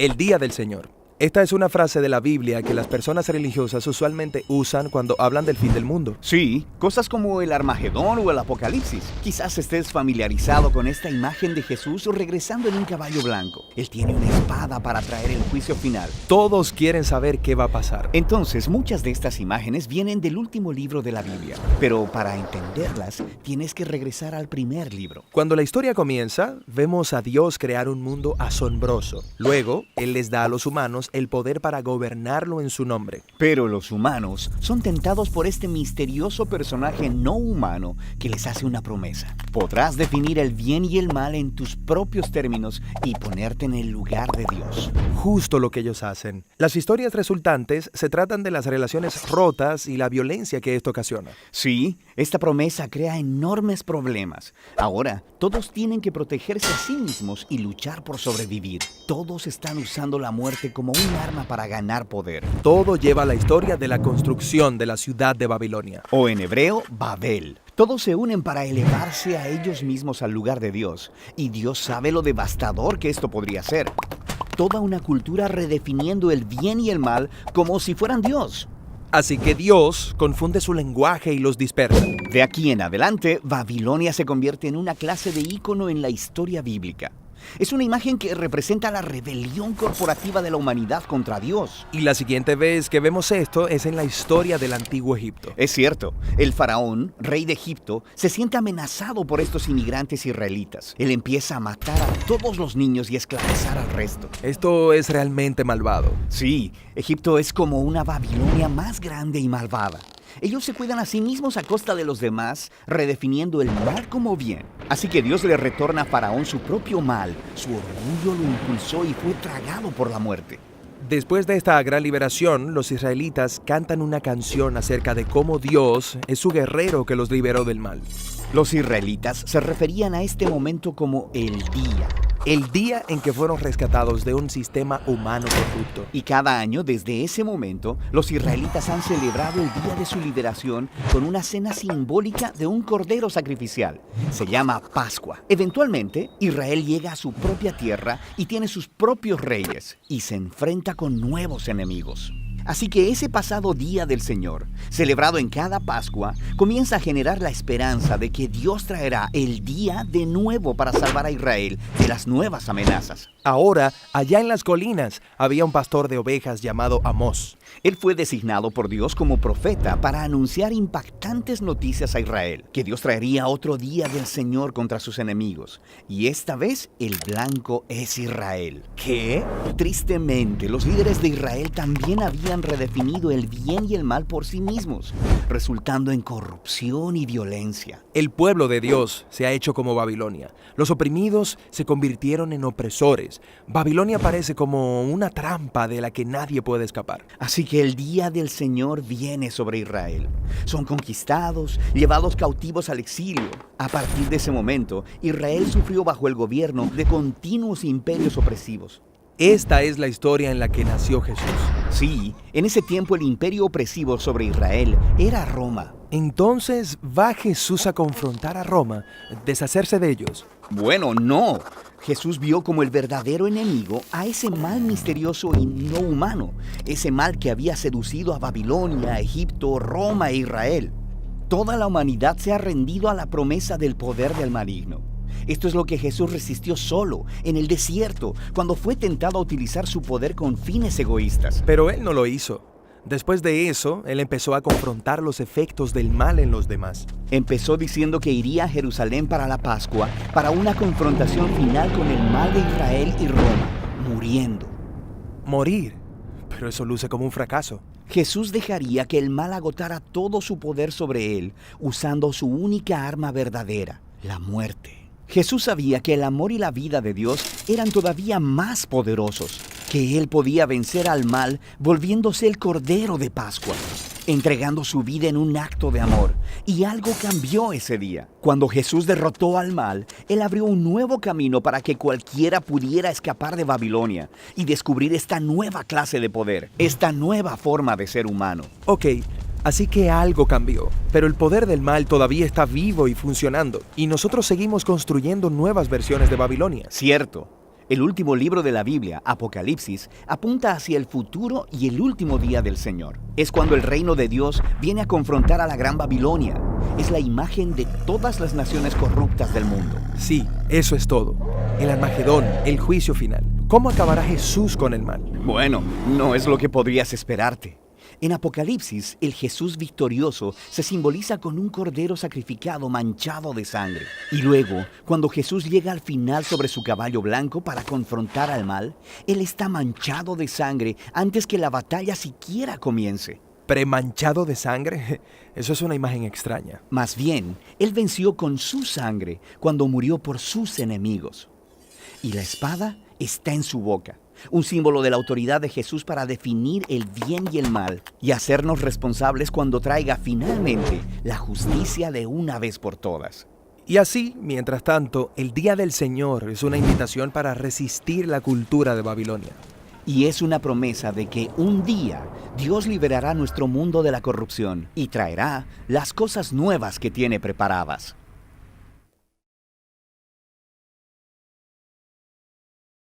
El día del Señor. Esta es una frase de la Biblia que las personas religiosas usualmente usan cuando hablan del fin del mundo. Sí, cosas como el Armagedón o el Apocalipsis. Quizás estés familiarizado con esta imagen de Jesús regresando en un caballo blanco. Él tiene una espada para traer el juicio final. Todos quieren saber qué va a pasar. Entonces, muchas de estas imágenes vienen del último libro de la Biblia. Pero para entenderlas, tienes que regresar al primer libro. Cuando la historia comienza, vemos a Dios crear un mundo asombroso. Luego, Él les da a los humanos el poder para gobernarlo en su nombre. Pero los humanos son tentados por este misterioso personaje no humano que les hace una promesa. Podrás definir el bien y el mal en tus propios términos y ponerte en el lugar de Dios. Justo lo que ellos hacen. Las historias resultantes se tratan de las relaciones rotas y la violencia que esto ocasiona. Sí, esta promesa crea enormes problemas. Ahora, todos tienen que protegerse a sí mismos y luchar por sobrevivir. Todos están usando la muerte como un arma para ganar poder. Todo lleva a la historia de la construcción de la ciudad de Babilonia. O en hebreo, Babel. Todos se unen para elevarse a ellos mismos al lugar de Dios. Y Dios sabe lo devastador que esto podría ser. Toda una cultura redefiniendo el bien y el mal como si fueran Dios. Así que Dios confunde su lenguaje y los dispersa. De aquí en adelante, Babilonia se convierte en una clase de ícono en la historia bíblica. Es una imagen que representa la rebelión corporativa de la humanidad contra Dios. Y la siguiente vez que vemos esto es en la historia del antiguo Egipto. Es cierto, el faraón, rey de Egipto, se siente amenazado por estos inmigrantes israelitas. Él empieza a matar a todos los niños y esclavizar al resto. Esto es realmente malvado. Sí, Egipto es como una Babilonia más grande y malvada. Ellos se cuidan a sí mismos a costa de los demás, redefiniendo el mal como bien. Así que Dios le retorna a Faraón su propio mal. Su orgullo lo impulsó y fue tragado por la muerte. Después de esta gran liberación, los israelitas cantan una canción acerca de cómo Dios es su guerrero que los liberó del mal. Los israelitas se referían a este momento como el día. El día en que fueron rescatados de un sistema humano corrupto. Y cada año, desde ese momento, los israelitas han celebrado el día de su liberación con una cena simbólica de un cordero sacrificial. Se llama Pascua. Eventualmente, Israel llega a su propia tierra y tiene sus propios reyes y se enfrenta con nuevos enemigos. Así que ese pasado día del Señor, celebrado en cada Pascua, comienza a generar la esperanza de que Dios traerá el día de nuevo para salvar a Israel de las nuevas amenazas. Ahora, allá en las colinas, había un pastor de ovejas llamado Amós. Él fue designado por Dios como profeta para anunciar impactantes noticias a Israel, que Dios traería otro día del Señor contra sus enemigos. Y esta vez el blanco es Israel. ¿Qué? Tristemente, los líderes de Israel también habían redefinido el bien y el mal por sí mismos, resultando en corrupción y violencia. El pueblo de Dios se ha hecho como Babilonia. Los oprimidos se convirtieron en opresores. Babilonia parece como una trampa de la que nadie puede escapar. Así que el día del Señor viene sobre Israel. Son conquistados, llevados cautivos al exilio. A partir de ese momento, Israel sufrió bajo el gobierno de continuos imperios opresivos. Esta es la historia en la que nació Jesús. Sí, en ese tiempo el imperio opresivo sobre Israel era Roma. Entonces, ¿va Jesús a confrontar a Roma, deshacerse de ellos? Bueno, no. Jesús vio como el verdadero enemigo a ese mal misterioso y no humano, ese mal que había seducido a Babilonia, Egipto, Roma e Israel. Toda la humanidad se ha rendido a la promesa del poder del maligno. Esto es lo que Jesús resistió solo, en el desierto, cuando fue tentado a utilizar su poder con fines egoístas. Pero Él no lo hizo. Después de eso, Él empezó a confrontar los efectos del mal en los demás. Empezó diciendo que iría a Jerusalén para la Pascua, para una confrontación final con el mal de Israel y Roma, muriendo. Morir. Pero eso luce como un fracaso. Jesús dejaría que el mal agotara todo su poder sobre él, usando su única arma verdadera, la muerte. Jesús sabía que el amor y la vida de Dios eran todavía más poderosos, que Él podía vencer al mal volviéndose el Cordero de Pascua, entregando su vida en un acto de amor. Y algo cambió ese día. Cuando Jesús derrotó al mal, Él abrió un nuevo camino para que cualquiera pudiera escapar de Babilonia y descubrir esta nueva clase de poder, esta nueva forma de ser humano. Ok. Así que algo cambió, pero el poder del mal todavía está vivo y funcionando, y nosotros seguimos construyendo nuevas versiones de Babilonia. Cierto. El último libro de la Biblia, Apocalipsis, apunta hacia el futuro y el último día del Señor. Es cuando el reino de Dios viene a confrontar a la Gran Babilonia. Es la imagen de todas las naciones corruptas del mundo. Sí, eso es todo. El Armagedón, el juicio final. ¿Cómo acabará Jesús con el mal? Bueno, no es lo que podrías esperarte. En Apocalipsis, el Jesús victorioso se simboliza con un cordero sacrificado manchado de sangre. Y luego, cuando Jesús llega al final sobre su caballo blanco para confrontar al mal, Él está manchado de sangre antes que la batalla siquiera comience. ¿Premanchado de sangre? Eso es una imagen extraña. Más bien, Él venció con su sangre cuando murió por sus enemigos. Y la espada está en su boca. Un símbolo de la autoridad de Jesús para definir el bien y el mal y hacernos responsables cuando traiga finalmente la justicia de una vez por todas. Y así, mientras tanto, el Día del Señor es una invitación para resistir la cultura de Babilonia. Y es una promesa de que un día Dios liberará nuestro mundo de la corrupción y traerá las cosas nuevas que tiene preparadas.